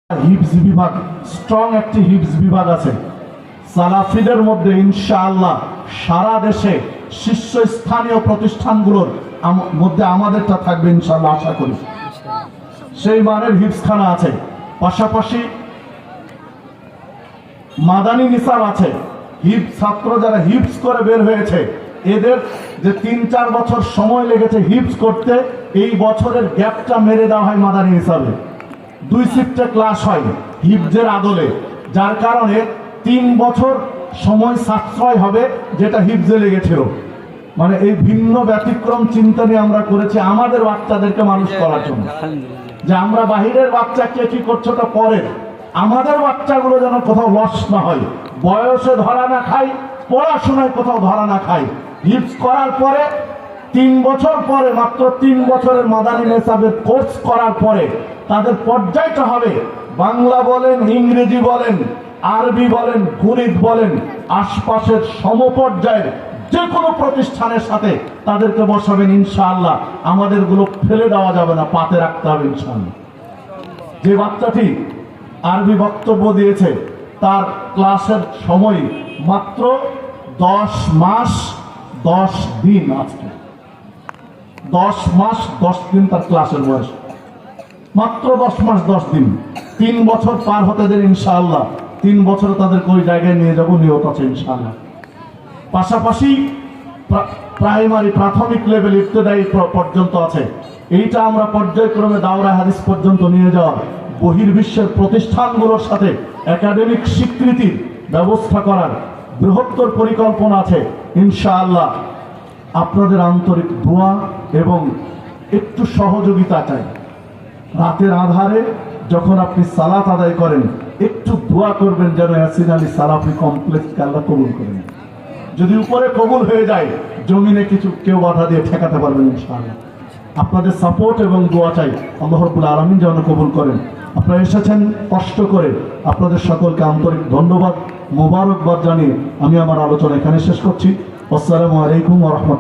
হিফজ বিভাগ, স্ট্রং একটি হিফজ বিভাগ আছে সালাফিদের মধ্যে। ইনশাআল্লাহ সারা দেশে শীর্ষস্থানীয় প্রতিষ্ঠানগুলোর মধ্যে আমাদেরটা থাকবে ইনশাআল্লাহ, আশা করি। সেই মানের হিফজখানা আছে, পাশাপাশি মাদানী নিসাব আছে। হিফজ ছাত্র যারা হিফজ করে বের হয়েছে, এদের যে ৩-৪ বছর সময় লেগেছে হিফজ করতে, এই বছরের গ্যাপটা মেরে দেওয়া হয় মাদানী নিসাবে। 2 শিফটে ক্লাস হয় হিফজের আদলে, যার কারণে 3 বছর সময় সাশ্রয় হবে, যেটা হিফজে লেগেছিল। মানে এই ভিন্ন ব্যতিক্রম চিন্তা নিয়ে আমরা করেছি আমাদের বাচ্চাদেরকে মানুষ করার জন্য, যে আমরা বাহিরের বাচ্চাকে কি করছো তা পরে, আমাদের বাচ্চাগুলো যেন কোথাও লস না হয়, বয়সে ধরা না খায়, পড়াশোনায় কোথাও ধরা না খায়। হিফজ করার পরে 3 বছর পরে, মাত্র 3 বছরের মাদানী নিসাবের কোর্স করার পরে তাদের পর্যায়টা হবে বাংলা বলেন, ইংরেজি বলেন, আরবি বলেন, গণিত বলেন, আশপাশের সমপর্যায়ের যে কোনো প্রতিষ্ঠানের সাথে তাদেরকে বসাবেন ইনশাআল্লাহ। আমাদেরগুলো ফেলে দেওয়া যাবে না, পাতে রাখতে হবে ইনশাআল্লাহ। যে বাচ্চাটি আরবি বক্তব্য দিয়েছে, তার ক্লাসের সময় মাত্র 10 মাস 10 দিন। আজকে 10 মাস 10 দিন তার ক্লাসের বয়স, মাত্র 10 মাস 10 দিন। 3 বছর পার হতে দেন ইনশাআল্লাহ। 3 বছরে তাদেরকে ওই জায়গায় নিয়ে যাবো, নিয়ত আছে ইনশাআল্লাহ। পাশাপাশি প্রাইমারি, প্রাথমিক লেভেল ইবতেদায়ী পর্যন্ত আছে। এইটা আমরা পর্যায়ক্রমে দাওরা হাদিস পর্যন্ত নিয়ে যাওয়ার, বহির্বিশ্বের প্রতিষ্ঠানগুলোর সাথে একাডেমিক স্বীকৃতির ব্যবস্থা করার বৃহত্তর পরিকল্পনা আছে ইনশাআল্লাহ। আপনাদের আন্তরিক দোয়া এবং একটু সহযোগিতা চাই। রাতের আধারে যখন আপনি সালাত আদায় করেন, একটু দোয়া করবেন যেন ইয়াসিন আলী সালাফি কমপ্লেক্সকে আল্লাহ কবুল করেন। যদি উপরে কবুল হয়ে যায়, জমিনে কেউ বাধা দিয়ে ঠেকাতে পারবেন ইনশাআল্লাহ। আপনাদের সাপোর্ট এবং দোয়া চাই, আল্লাহ রাব্বুল আলামিন যেন কবুল করেন। আপনারা এসেছেন কষ্ট করে, আপনাদের সকলকে আন্তরিক ধন্যবাদ, মোবারকবাদ জানিয়ে আমি আমার আলোচনা এখানে শেষ করছি। আসসালামু আলাইকুম ওয়া রাহমাতুল্লাহ।